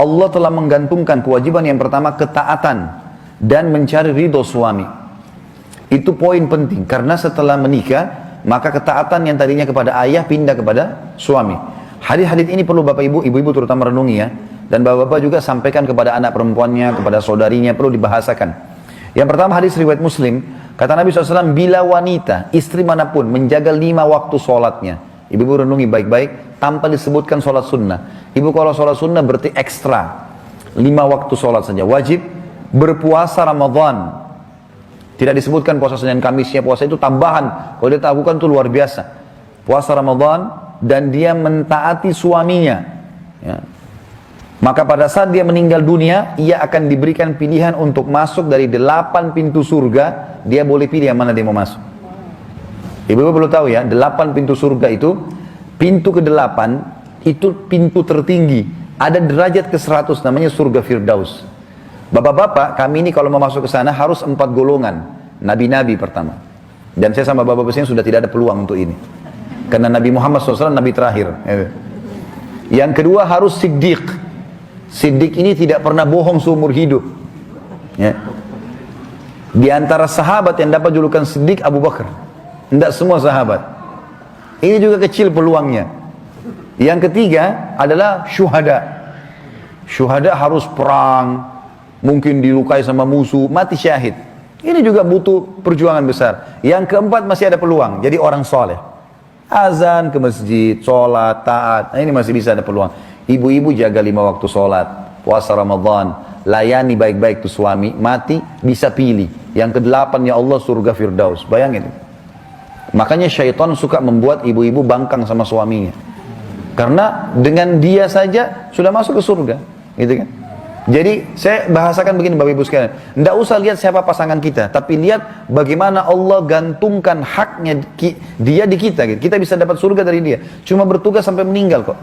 Allah telah menggantungkan kewajiban yang pertama ketaatan dan mencari ridho suami. Itu poin penting, karena setelah menikah, maka ketaatan yang tadinya kepada ayah pindah kepada suami. Hadis-hadis ini perlu bapak ibu terutama renungi ya. Dan bapak-bapak juga sampaikan kepada anak perempuannya, kepada saudarinya, perlu dibahasakan. Yang pertama hadis riwayat Muslim, kata Nabi SAW, bila wanita, istri manapun menjaga 5 waktu sholatnya. Ibu-ibu renungi baik-baik, tanpa disebutkan sholat sunnah. Ibu kalau sholat sunnah berarti ekstra. 5 waktu sholat saja, wajib. Berpuasa Ramadan. Tidak disebutkan puasa Senin Kamisnya, puasa itu tambahan. Kalau dia lakukan itu luar biasa. Puasa Ramadan dan dia mentaati suaminya. Ya. Maka pada saat dia meninggal dunia, ia akan diberikan pilihan untuk masuk dari 8 pintu surga. Dia boleh pilih yang mana dia mau masuk. Ibu-ibu perlu tahu ya, 8 pintu surga itu, pintu ke-8 itu pintu tertinggi. Ada derajat ke-100 namanya surga Firdaus. Bapak-bapak, kami ini kalau mau masuk ke sana harus 4 golongan. Nabi-nabi pertama. Dan saya sama bapak-bapak sudah tidak ada peluang untuk ini. Karena Nabi Muhammad SAW Nabi terakhir. Yang kedua harus Siddiq. Siddiq ini tidak pernah bohong seumur hidup. Ya. Di antara sahabat yang dapat julukan Siddiq, Abu Bakar. Tidak semua sahabat. Ini juga kecil peluangnya. Yang ketiga adalah syuhada. Syuhada harus perang, mungkin dilukai sama musuh, mati syahid. Ini juga butuh perjuangan besar. Yang keempat masih ada peluang, jadi orang soleh. Azan ke masjid, sholat, taat, nah ini masih bisa ada peluang. Ibu-ibu jaga 5 waktu sholat, puasa Ramadan, layani baik-baik tuh suami, mati bisa pilih. Yang ke-8 ya Allah surga Firdaus, bayangin. Makanya syaitan suka membuat ibu-ibu bangkang sama suaminya. Karena dengan dia saja sudah masuk ke surga, gitu kan? Jadi saya bahasakan begini Bapak Ibu sekalian, tidak usah lihat siapa pasangan kita, tapi lihat bagaimana Allah gantungkan haknya dia di kita. Gitu. Kita bisa dapat surga dari dia, cuma bertugas sampai meninggal kok.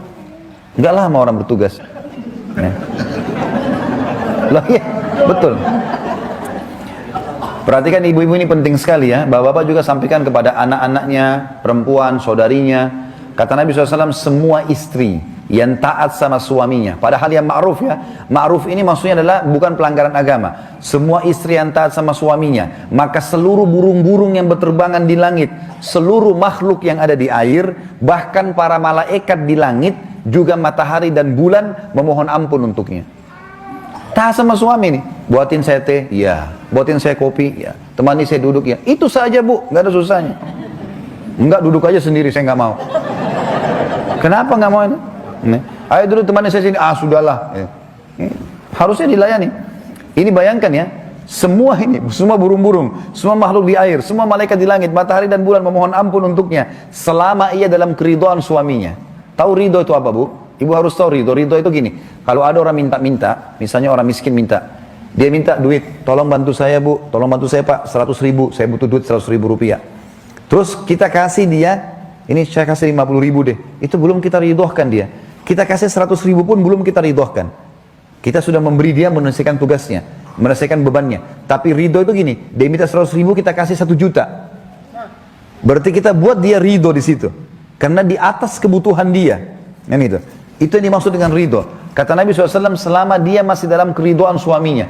Enggak lama orang bertugas. Ya. Loh iya, betul. Perhatikan ibu-ibu ini penting sekali ya. Bapak-bapak juga sampaikan kepada anak-anaknya, perempuan, saudarinya. Kata Nabi SAW, semua istri yang taat sama suaminya. Padahal yang ma'ruf ya. Ma'ruf ini maksudnya adalah bukan pelanggaran agama. Semua istri yang taat sama suaminya. Maka seluruh burung-burung yang berterbangan di langit, seluruh makhluk yang ada di air, bahkan para malaikat di langit, juga matahari dan bulan memohon ampun untuknya. Taat sama suami nih, buatin saya teh, ya. Buatin saya kopi, ya. Temani saya duduk, ya. Itu saja bu, nggak ada susahnya. Enggak, duduk aja sendiri, saya nggak mau. Kenapa nggak mau ini? Ayo duduk temani saya sini, sudahlah. Ya. Harusnya dilayani. Ini bayangkan ya, semua ini, semua burung-burung, semua makhluk di air, semua malaikat di langit, matahari dan bulan memohon ampun untuknya selama ia dalam keridhaan suaminya. Tahu ridho itu apa bu? Ibu harus tahu ridho. Ridho itu gini, kalau ada orang minta-minta, misalnya orang miskin minta, dia minta duit, tolong bantu saya bu, tolong bantu saya pak, 100 ribu, saya butuh duit 100 ribu rupiah. Terus kita kasih dia, ini saya kasih 50 ribu deh, itu belum kita ridhohkan dia. Kita kasih 100 ribu pun belum kita ridhohkan. Kita sudah memberi dia menyelesaikan tugasnya, menyelesaikan bebannya. Tapi ridho itu gini, dia minta 100 ribu, kita kasih 1 juta. Berarti kita buat dia ridho di situ. Karena di atas kebutuhan dia. Yang itu. Itu yang dimaksud dengan ridho. Kata Nabi SAW, selama dia masih dalam keridhaan suaminya.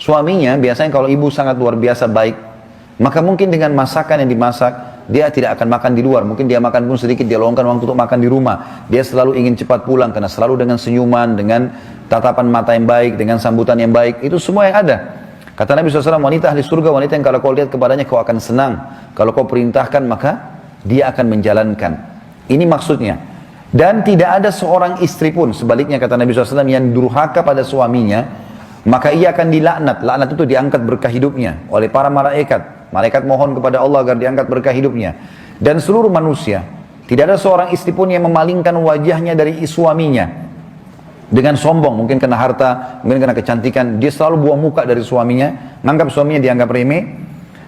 Suaminya biasanya kalau ibu sangat luar biasa baik, maka mungkin dengan masakan yang dimasak, dia tidak akan makan di luar. Mungkin dia makan pun sedikit, dia luangkan waktu untuk makan di rumah. Dia selalu ingin cepat pulang, karena selalu dengan senyuman, dengan tatapan mata yang baik, dengan sambutan yang baik. Itu semua yang ada. Kata Nabi SAW, wanita ahli surga, wanita yang kalau kau lihat kepadanya kau akan senang. Kalau kau perintahkan maka dia akan menjalankan. Ini maksudnya. Dan tidak ada seorang istri pun, sebaliknya kata Nabi SAW, yang durhaka pada suaminya, maka ia akan dilaknat. Laknat itu diangkat berkah hidupnya oleh para malaikat. Malaikat mohon kepada Allah agar diangkat berkah hidupnya. Dan seluruh manusia, tidak ada seorang istri pun yang memalingkan wajahnya dari suaminya dengan sombong, mungkin kena harta, mungkin kena kecantikan. Dia selalu buang muka dari suaminya, menganggap suaminya dianggap remeh.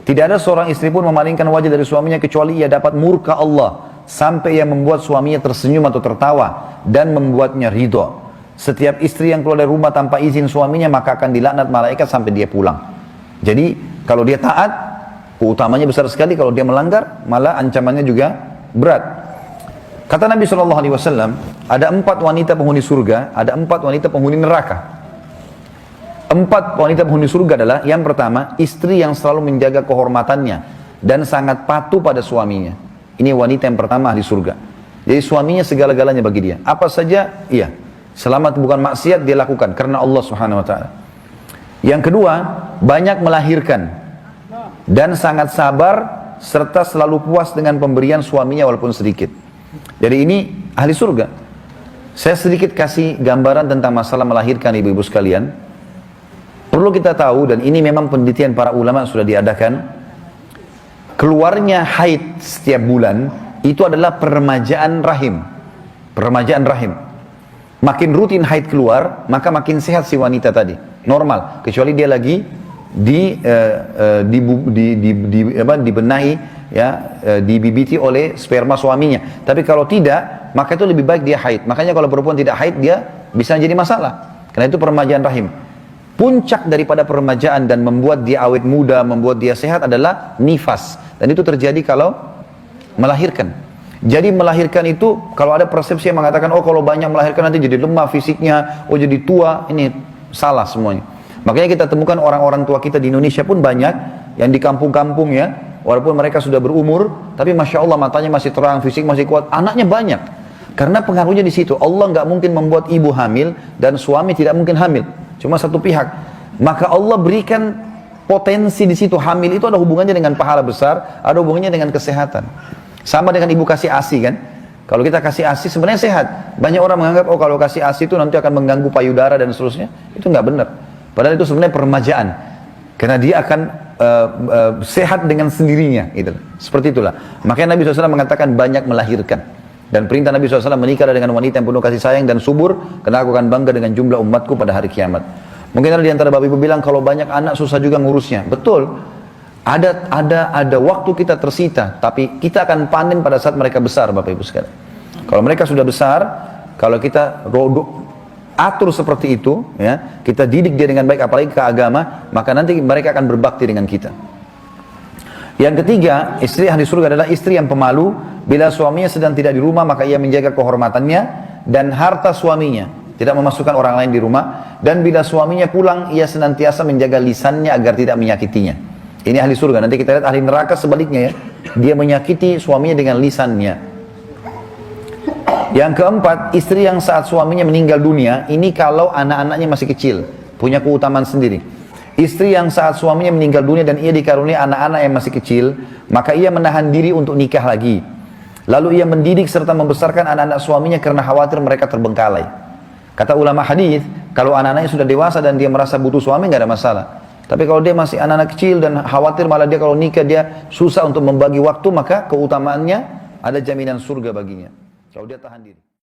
Tidak ada seorang istri pun memalingkan wajah dari suaminya kecuali ia dapat murka Allah, sampai yang membuat suaminya tersenyum atau tertawa dan membuatnya ridho. Setiap istri yang keluar dari rumah tanpa izin suaminya maka akan dilaknat malaikat sampai dia pulang. Jadi kalau dia taat, keutamanya besar sekali. Kalau dia melanggar, malah ancamannya juga berat. Kata Nabi SAW, ada 4 wanita penghuni surga, ada 4 wanita penghuni neraka. 4 wanita penghuni surga adalah, yang pertama, istri yang selalu menjaga kehormatannya dan sangat patuh pada suaminya. Ini wanita yang pertama ahli surga. Jadi suaminya segala-galanya bagi dia. Apa saja, iya. Selama bukan maksiat dia lakukan karena Allah Subhanahu wa taala. Yang kedua, banyak melahirkan dan sangat sabar serta selalu puas dengan pemberian suaminya walaupun sedikit. Jadi ini ahli surga. Saya sedikit kasih gambaran tentang masalah melahirkan ibu-ibu sekalian. Perlu kita tahu, dan ini memang penelitian para ulama sudah diadakan, keluarnya haid setiap bulan itu adalah peremajaan rahim. Peremajaan rahim. Makin rutin haid keluar, maka makin sehat si wanita tadi. Normal, kecuali dia lagi dibenahi, ya, dibibiti oleh sperma suaminya. Tapi kalau tidak, maka itu lebih baik dia haid. Makanya kalau perempuan tidak haid, dia bisa jadi masalah. Karena itu peremajaan rahim. Puncak daripada peremajaan dan membuat dia awet muda, membuat dia sehat adalah nifas. Dan itu terjadi kalau melahirkan. Jadi melahirkan itu, kalau ada persepsi yang mengatakan, oh kalau banyak melahirkan nanti jadi lemah fisiknya, oh jadi tua, ini salah semuanya. Makanya kita temukan orang-orang tua kita di Indonesia pun banyak, yang di kampung-kampung ya, walaupun mereka sudah berumur, tapi Masya Allah matanya masih terang, fisik masih kuat, anaknya banyak. Karena pengaruhnya di situ. Allah nggak mungkin membuat ibu hamil, dan suami tidak mungkin hamil. Cuma satu pihak. Maka Allah berikan potensi di situ. Hamil itu ada hubungannya dengan pahala besar, ada hubungannya dengan kesehatan. Sama dengan ibu kasih ASI kan. Kalau kita kasih ASI sebenarnya sehat. Banyak orang menganggap, oh kalau kasih ASI itu nanti akan mengganggu payudara dan seterusnya. Itu nggak benar. Padahal itu sebenarnya peremajaan. Karena dia akan sehat dengan sendirinya. Gitu. Seperti itulah. Makanya Nabi SAW mengatakan banyak melahirkan. Dan perintah Nabi SAW menikah dengan wanita yang penuh kasih sayang dan subur. Karena aku akan bangga dengan jumlah umatku pada hari kiamat. Mungkin ada di antara bapak ibu bilang, kalau banyak anak susah juga ngurusnya. Betul. Ada waktu kita tersita. Tapi kita akan panen pada saat mereka besar bapak ibu sekalian. Kalau mereka sudah besar, kalau kita atur seperti itu, ya, kita didik dia dengan baik, apalagi ke agama, maka nanti mereka akan berbakti dengan kita. Yang ketiga, istri ahli surga adalah istri yang pemalu. Bila suaminya sedang tidak di rumah, maka ia menjaga kehormatannya dan harta suaminya, tidak memasukkan orang lain di rumah. Dan bila suaminya pulang, ia senantiasa menjaga lisannya agar tidak menyakitinya. Ini ahli surga. Nanti kita lihat ahli neraka sebaliknya ya, dia menyakiti suaminya dengan lisannya. Yang keempat, istri yang saat suaminya meninggal dunia, ini kalau anak-anaknya masih kecil, punya keutamaan sendiri. Istri yang saat suaminya meninggal dunia dan ia dikaruniai anak-anak yang masih kecil, maka ia menahan diri untuk nikah lagi. Lalu ia mendidik serta membesarkan anak-anak suaminya karena khawatir mereka terbengkalai. Kata ulama hadis, kalau anak-anaknya sudah dewasa dan dia merasa butuh suami, nggak ada masalah. Tapi kalau dia masih anak-anak kecil dan khawatir malah dia kalau nikah dia susah untuk membagi waktu, maka keutamaannya ada jaminan surga baginya. Kalau dia tahan diri.